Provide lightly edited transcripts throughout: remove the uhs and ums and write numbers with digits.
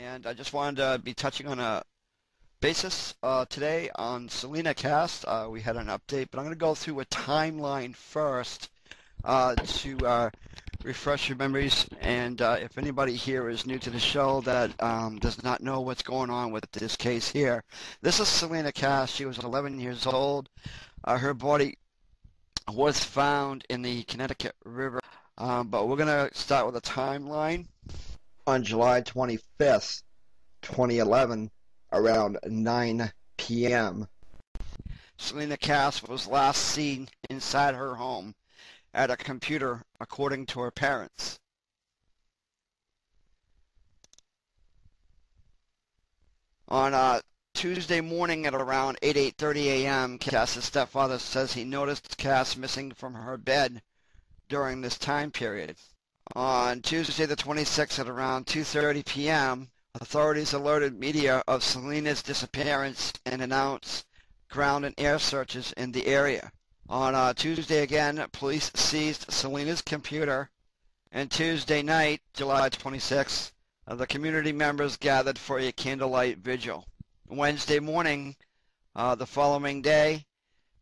and I just wanted to be touching on a basis today on Selena Cass. We had an update, but I'm going to go through a timeline first to refresh your memories. And if anybody here is new to the show that does not know what's going on with this case here, this is Selena Cass. She was 11 years old. Her body was found in the Connecticut River, but we're going to start with a timeline. On July 25th, 2011, around 9 p.m., Selena Cass was last seen inside her home at a computer, according to her parents. On Tuesday morning at around 8:30 a.m., Cass's stepfather says he noticed Cass missing from her bed during this time period. On Tuesday the 26th at around 2:30 p.m., authorities alerted media of Selena's disappearance and announced ground and air searches in the area. On Tuesday again, police seized Selena's computer, and Tuesday night, July 26th, the community members gathered for a candlelight vigil. Wednesday morning, the following day,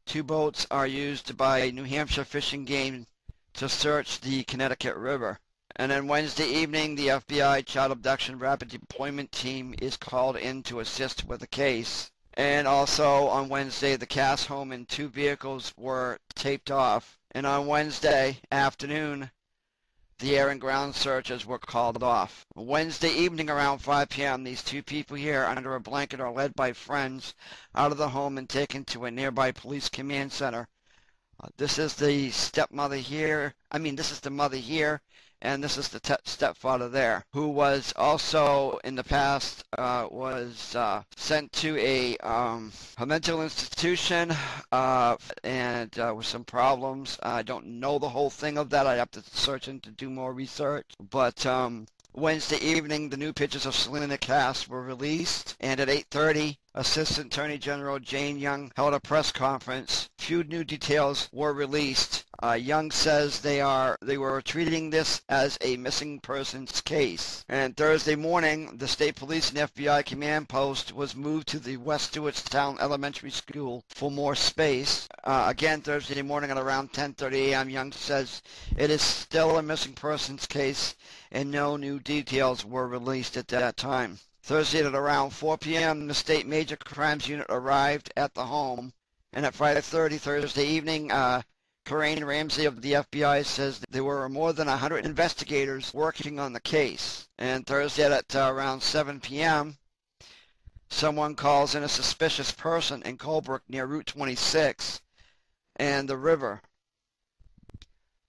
2 boats are used by New Hampshire fishing game to search the Connecticut River. And then Wednesday evening, the FBI Child Abduction Rapid Deployment Team is called in to assist with the case. And also on Wednesday, the Cass home and 2 vehicles were taped off. And on Wednesday afternoon, the air and ground searches were called off. Wednesday evening around 5 p.m., these 2 people here under a blanket are led by friends out of the home and taken to a nearby police command center. This is the stepmother here. This is the mother here, and this is the stepfather there, who was also in the past was sent to a mental institution and with some problems. I don't know the whole thing of that. I have to search and to do more research. But Wednesday evening, the new pictures of Selena Cass were released, and at 8:30, Assistant Attorney General Young held a press conference. Few new details were released. Young says they were treating this as a missing persons case. And Thursday morning, the state police and FBI command post was moved to the West Stewartstown Elementary School for more space. Again, Thursday morning at around 10:30 a.m., Young says it is still a missing persons case, and no new details were released at that time. Thursday at around 4 p.m., the state major crimes unit arrived at the home, and at 5:30 Thursday evening, Corinne Ramsey of the FBI says there were more than 100 investigators working on the case. And Thursday at around 7 p.m., someone calls in a suspicious person in Colebrook near Route 26 and the river.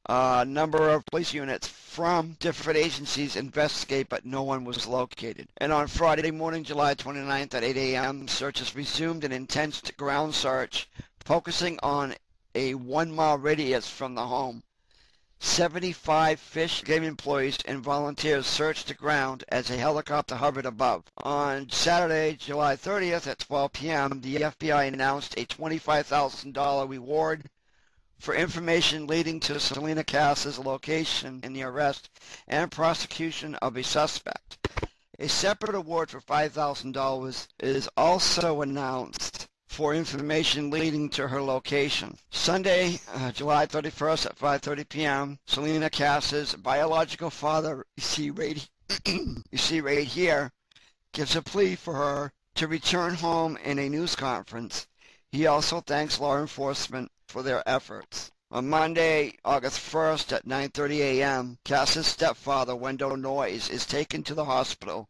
A number of police units from different agencies investigate, but no one was located. And on Friday morning, July 29th at 8 a.m., searches resumed an intense ground search, focusing on a 1-mile radius from the home. 75 fish game employees and volunteers searched the ground as a helicopter hovered above. On Saturday, July 30th at 12 p.m., the FBI announced a $25,000 reward for information leading to Selena Cass's location in the arrest and prosecution of a suspect. A separate award for $5,000 is also announced for information leading to her location. Sunday, July 31st at 5:30 p.m., Selena Cass's biological father, you see right here, gives a plea for her to return home in a news conference. He also thanks law enforcement for their efforts. On Monday, August 1st at 9:30 a.m., Cass's stepfather, Wendell Noyes, is taken to the hospital.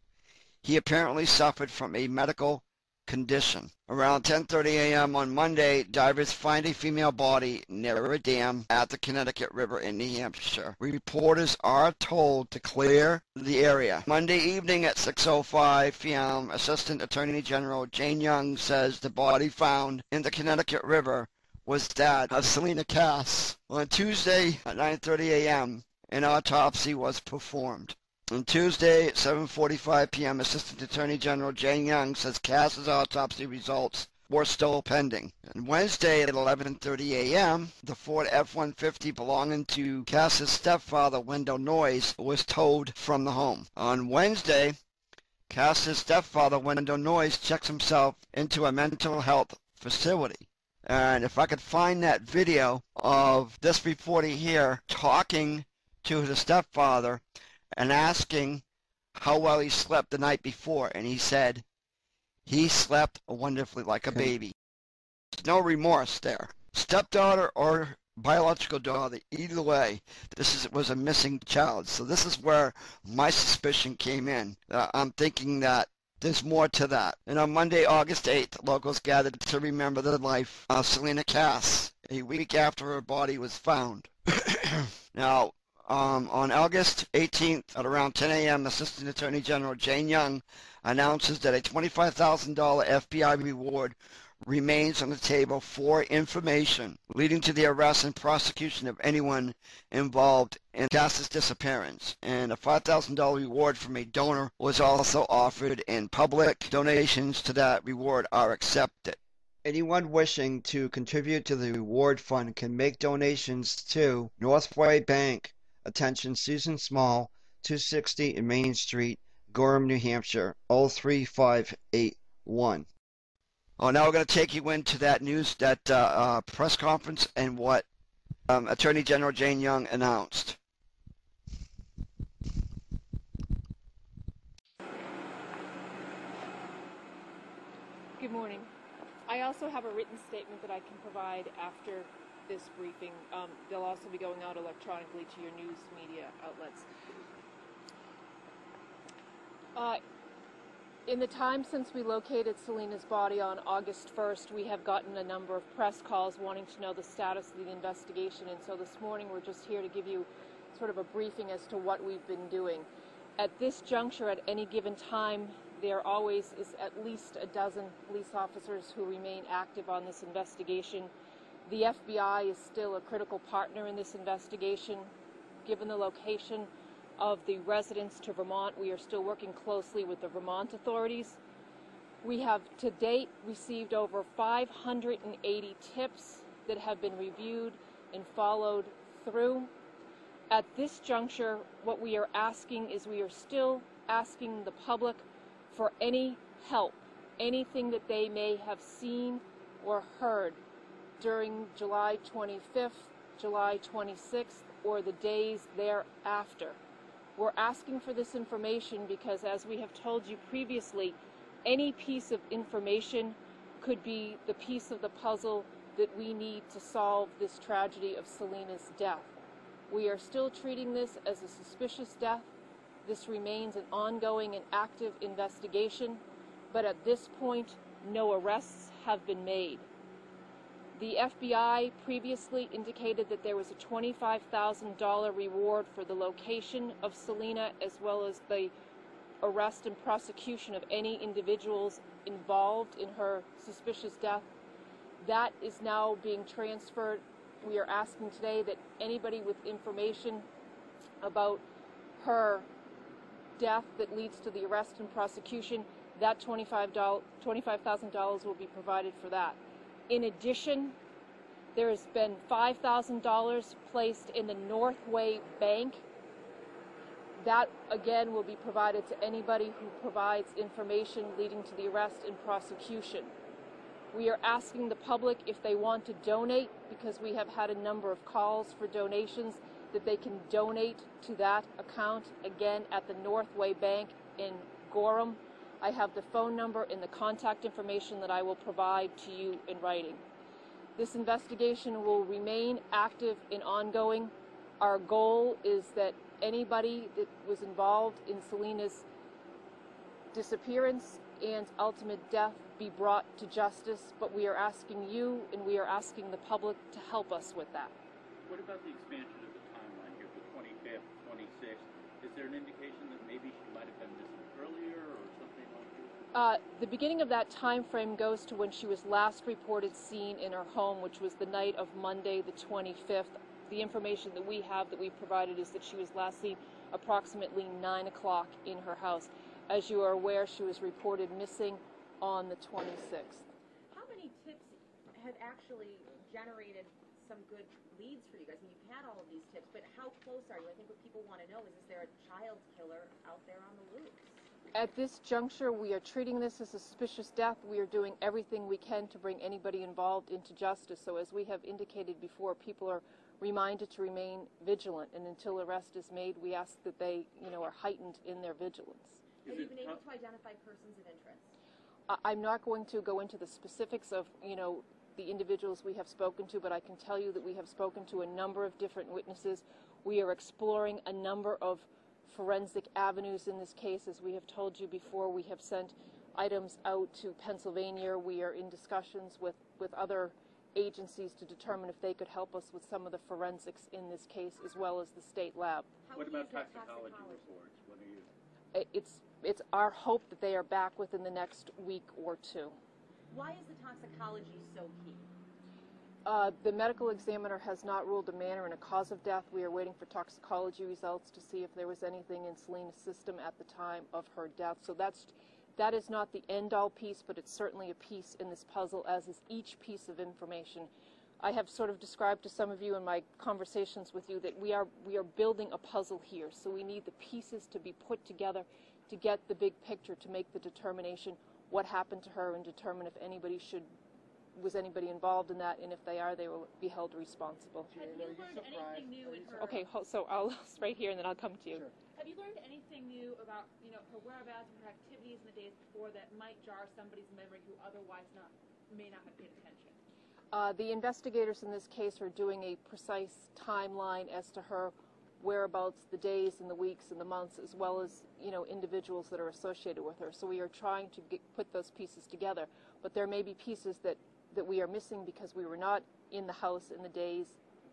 He apparently suffered from a medical condition. Around 10:30 a.m. on Monday, divers find a female body near a dam at the Connecticut River in New Hampshire. Reporters are told to clear the area. Monday evening at 6:05 p.m., Assistant Attorney General Jane Young says the body found in the Connecticut River was that of Selena Cass. On Tuesday at 9:30 a.m., an autopsy was performed. On Tuesday at 7:45 p.m., Assistant Attorney General Jane Young says Cass's autopsy results were still pending. And Wednesday at 11:30 a.m., the Ford F-150 belonging to Cass's stepfather, Wendell Noyes, was towed from the home. On Wednesday, Cass's stepfather, Wendell Noyes, checks himself into a mental health facility. And if I could find that video of this reporter here talking to the stepfather and asking how well he slept the night before, and he said he slept wonderfully like a baby. There's no remorse there. Stepdaughter or biological daughter, either way, was a missing child. So this is where my suspicion came in. I'm thinking that there's more to that. And on Monday, August 8th, locals gathered to remember the life of Selena Cass, a week after her body was found. Now, on August 18th at around 10 a.m., Assistant Attorney General Jane Young announces that a $25,000 FBI reward remains on the table for information leading to the arrest and prosecution of anyone involved in Cass's disappearance. And a $5,000 reward from a donor was also offered, and public donations to that reward are accepted. Anyone wishing to contribute to the reward fund can make donations to Northway Bank, attention Susan Small, 260 in Main Street, Gorham, New Hampshire, 03581. Oh, now we're going to take you into that news, that press conference, and what Attorney General Jane Young announced. Good morning. I also have a written statement that I can provide after this briefing. They'll also be going out electronically to your news media outlets. In the time since we located Selena's body on August 1st, we have gotten a number of press calls wanting to know the status of the investigation, and so this morning we're just here to give you sort of a briefing as to what we've been doing. At this juncture, at any given time, there always is at least a dozen police officers who remain active on this investigation. The FBI is still a critical partner in this investigation. Given the location of the residence to Vermont, we are still working closely with the Vermont authorities. We have to date received over 580 tips that have been reviewed and followed through. At this juncture, what we are asking is we are still asking the public for any help, anything that they may have seen or heard during July 25th, July 26th, or the days thereafter. We're asking for this information because, as we have told you previously, any piece of information could be the piece of the puzzle that we need to solve this tragedy of Selena's death. We are still treating this as a suspicious death. This remains an ongoing and active investigation, but at this point, no arrests have been made. The FBI previously indicated that there was a $25,000 reward for the location of Selena, as well as the arrest and prosecution of any individuals involved in her suspicious death. That is now being transferred. We are asking today that anybody with information about her death that leads to the arrest and prosecution, that $25,000 will be provided for that. In addition, there has been $5,000 placed in the Northway Bank. That, again, will be provided to anybody who provides information leading to the arrest and prosecution. We are asking the public if they want to donate, because we have had a number of calls for donations, that they can donate to that account, again, at the Northway Bank in Gorham. I have the phone number and the contact information that I will provide to you in writing. This investigation will remain active and ongoing. Our goal is that anybody that was involved in Selena's disappearance and ultimate death be brought to justice, but we are asking you and we are asking the public to help us with that. What about the expansion of the timeline here, the 25th, 26th? Is there an indication that maybe she might have been missing earlier or something like that? The beginning of that time frame goes to when she was last reported seen in her home, which was the night of Monday the 25th. The information that we have that we provided is that she was last seen approximately 9 o'clock in her house. As you are aware, she was reported missing on the 26th. How many tips have actually generated some good leads for you guys? I mean, you've had all of these tips, but how close are you? I think what people want to know is there a child killer out there on the loose? At this juncture, we are treating this as a suspicious death. We are doing everything we can to bring anybody involved into justice. So as we have indicated before, people are reminded to remain vigilant, and until arrest is made, we ask that they, are heightened in their vigilance. Have you been able to identify persons of interest? I'm not going to go into the specifics of, the individuals we have spoken to, but I can tell you that we have spoken to a number of different witnesses. We are exploring a number of forensic avenues in this case. As we have told you before, we have sent items out to Pennsylvania. We are in discussions with other agencies to determine if they could help us with some of the forensics in this case, as well as the state lab. What about toxicology reports? When are you? It's our hope that they are back within the next week or two. Why is the toxicology so key? The medical examiner has not ruled a manner and a cause of death. We are waiting for toxicology results to see if there was anything in Selena's system at the time of her death. So that is not the end-all piece, but it's certainly a piece in this puzzle, as is each piece of information. I have sort of described to some of you in my conversations with you that we are building a puzzle here. So we need the pieces to be put together to get the big picture, to make the determination what happened to her and determine if was anybody involved in that, and if they are, they will be held responsible. Have you learned anything new in her? Okay, so I'll right here, and then I'll come to you. Sure. Have you learned anything new about, her whereabouts and her activities in the days before that might jar somebody's memory who otherwise may not have paid attention? The investigators in this case are doing a precise timeline as to her whereabouts, the days and the weeks and the months, as well as individuals that are associated with her. So we are trying to put those pieces together, but there may be pieces that we are missing because we were not in the house in the days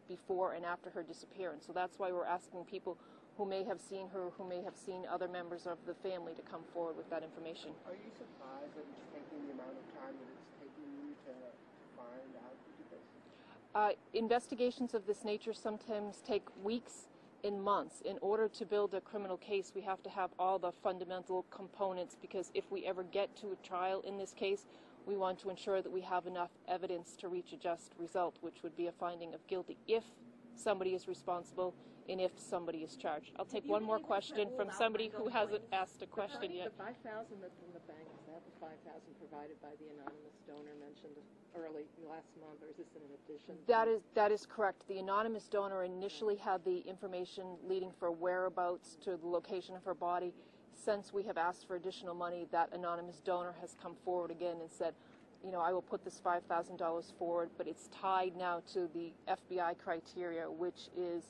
before and after her disappearance. So that's why we're asking people who may have seen her, who may have seen other members of the family, to come forward with that information. Are you surprised that it's taking the amount of time that it's taking you to find out who did this? Investigations of this nature sometimes take weeks and months. In order to build a criminal case, we have to have all the fundamental components, because if we ever get to a trial in this case, we want to ensure that we have enough evidence to reach a just result, which would be a finding of guilty if somebody is responsible and if somebody is charged. I'll take one more question from somebody who hasn't asked a question yet. The 5,000 that's in the bank, is that the 5,000 provided by the anonymous donor mentioned last month, or is this in addition? That is correct. The anonymous donor initially had the information leading for whereabouts to the location of her body. Since we have asked for additional money, that anonymous donor has come forward again and said, I will put this $5,000 forward, but it's tied now to the FBI criteria, which is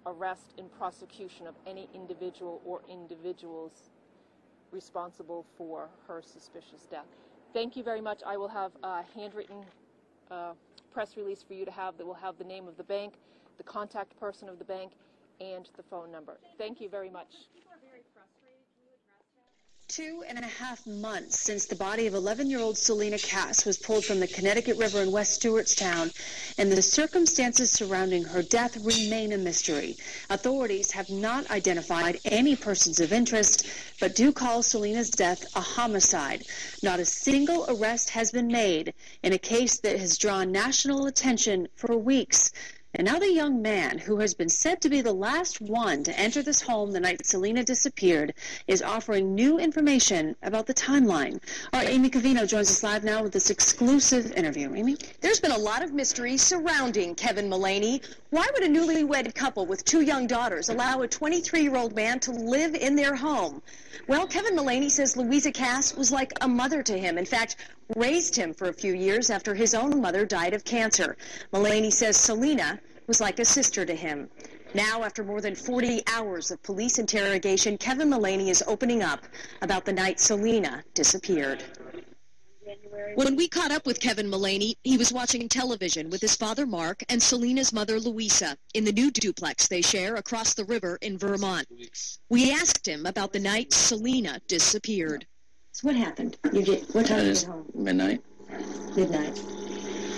arrest and prosecution of any individual or individuals responsible for her suspicious death. Thank you very much. I will have a handwritten press release for you to have that will have the name of the bank, the contact person of the bank, and the phone number. Thank you very much. 2.5 months since the body of 11-year-old Celina Cass was pulled from the Connecticut River in West Stewartstown, and the circumstances surrounding her death remain a mystery. Authorities have not identified any persons of interest, but do call Celina's death a homicide. Not a single arrest has been made in a case that has drawn national attention for weeks. And now the young man, who has been said to be the last one to enter this home the night Selena disappeared, is offering new information about the timeline. Our Amy Covino joins us live now with this exclusive interview. Amy? There's been a lot of mystery surrounding Kevin Mullaney. Why would a newlywed couple with 2 young daughters allow a 23-year-old man to live in their home? Well, Kevin Mullaney says Louisa Cass was like a mother to him. In fact, raised him for a few years after his own mother died of cancer. Mullaney says Selena was like a sister to him. Now, after more than 40 hours of police interrogation, Kevin Mullaney is opening up about the night Selena disappeared. When we caught up with Kevin Mullaney, he was watching television with his father Mark and Selena's mother Louisa in the new duplex they share across the river in Vermont. We asked him about the night Selena disappeared. So what happened? What time did you get home? Midnight. Midnight.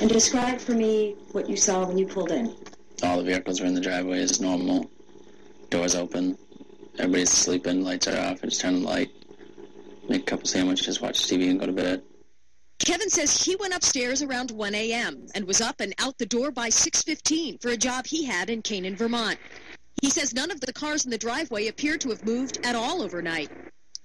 And describe for me what you saw when you pulled in. All the vehicles were in the driveway as normal. Doors open. Everybody's sleeping. Lights are off. I just turn the light. Make a couple sandwiches, watch TV, and go to bed. Kevin says he went upstairs around 1 a.m. and was up and out the door by 6:15 for a job he had in Canaan, Vermont. He says none of the cars in the driveway appear to have moved at all overnight.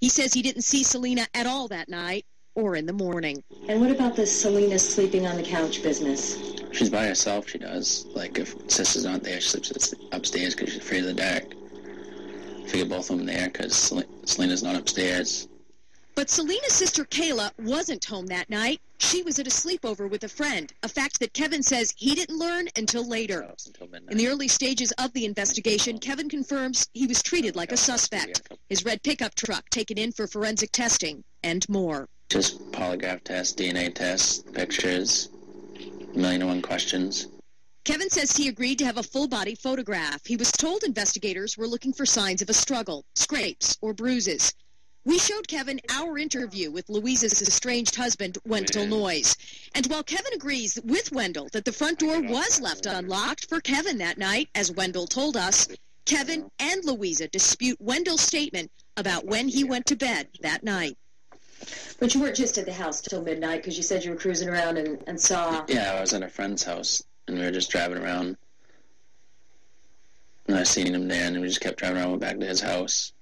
He says he didn't see Selena at all that night or in the morning. And what about this Selena sleeping on the couch business? She's by herself, she does. Like, if sister's not there, she sleeps upstairs because she's afraid of the dark. I figure both of them there because Selena's not upstairs. But Selena's sister Kayla wasn't home that night. She was at a sleepover with a friend, a fact that Kevin says he didn't learn until later. In the early stages of the investigation, Kevin confirms he was treated like a suspect. His red pickup truck taken in for forensic testing and more. Just polygraph tests, DNA tests, pictures, 1,000,001 questions. Kevin says he agreed to have a full-body photograph. He was told investigators were looking for signs of a struggle, scrapes, or bruises. We showed Kevin our interview with Louisa's estranged husband, Wendell Noyes. And while Kevin agrees with Wendell that the front door was left unlocked for Kevin that night, as Wendell told us, Kevin and Louisa dispute Wendell's statement about when he went to bed that night. But you weren't just at the house till midnight because you said you were cruising around and saw... Yeah, I was at a friend's house, and we were just driving around. And I seen him there, and we just kept driving around, went back to his house.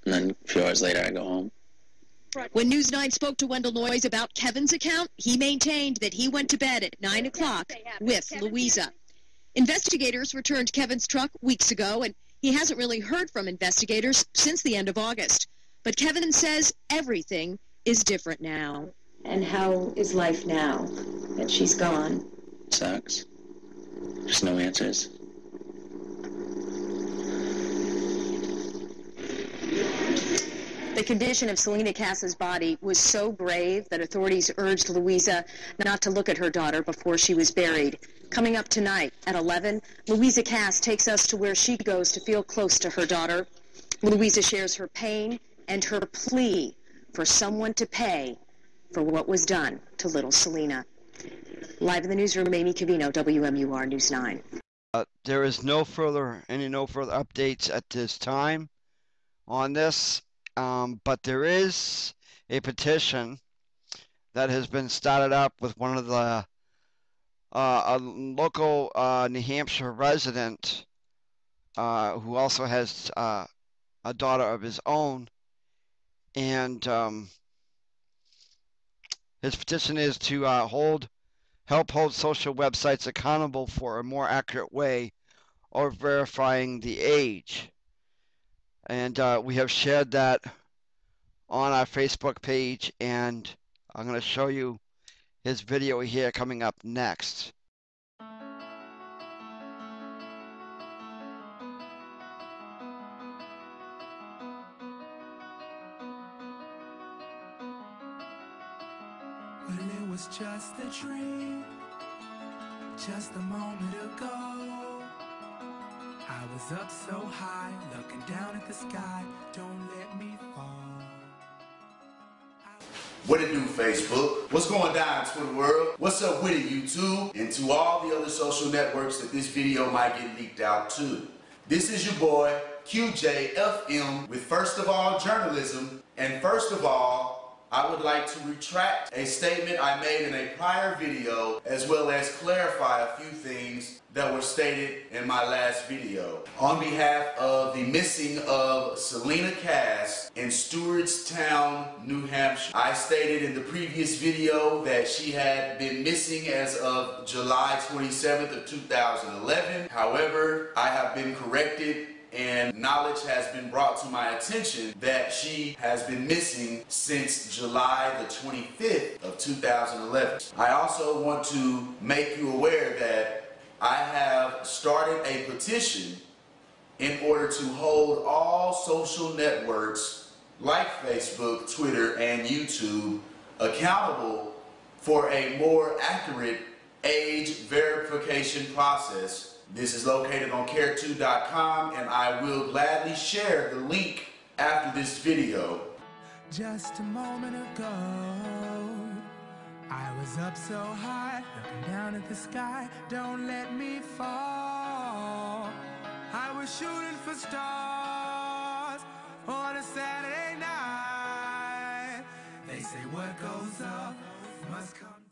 And then a few hours later, I go home. When News 9 spoke to Wendell Noyes about Kevin's account, he maintained that he went to bed at 9 o'clock with Louisa. Investigators returned Kevin's truck weeks ago, and he hasn't really heard from investigators since the end of August. But Kevin says everything is different now. And how is life now that she's gone? Sucks. Just no answers. The condition of Selena Cass's body was so grave that authorities urged Louisa not to look at her daughter before she was buried. Coming up tonight at 11, Louisa Cass takes us to where she goes to feel close to her daughter. Louisa shares her pain and her plea for someone to pay for what was done to little Selena. Live in the newsroom, Amy Cavino, WMUR News 9. There is no further updates at this time on this. But there is a petition that has been started up with one of the a local New Hampshire resident who also has a daughter of his own, and his petition is to help hold social websites accountable for a more accurate way of verifying the age. And we have shared that on our Facebook page, and I'm going to show you his video here coming up next. Well, it was just a dream, just a moment ago. I was up so high, looking down at the sky. Don't let me fall. What it do, Facebook? What's going down, Twitter world? What's up with it, YouTube? And to all the other social networks that this video might get leaked out to. This is your boy, QJFM, with First of All Journalism. And first of all, I would like to retract a statement I made in a prior video, as well as clarify a few things that were stated in my last video. On behalf of the missing of Selena Cass in Stewartstown, New Hampshire, I stated in the previous video that she had been missing as of July 27th of 2011. However, I have been corrected and knowledge has been brought to my attention that she has been missing since July the 25th of 2011. I also want to make you aware that I have started a petition in order to hold all social networks like Facebook, Twitter, and YouTube accountable for a more accurate age verification process. This is located on care2.com, and I will gladly share the link after this video. Just a moment ago, I was up so high, looking down at the sky. Don't let me fall. I was shooting for stars on a Saturday night. They say what goes up must come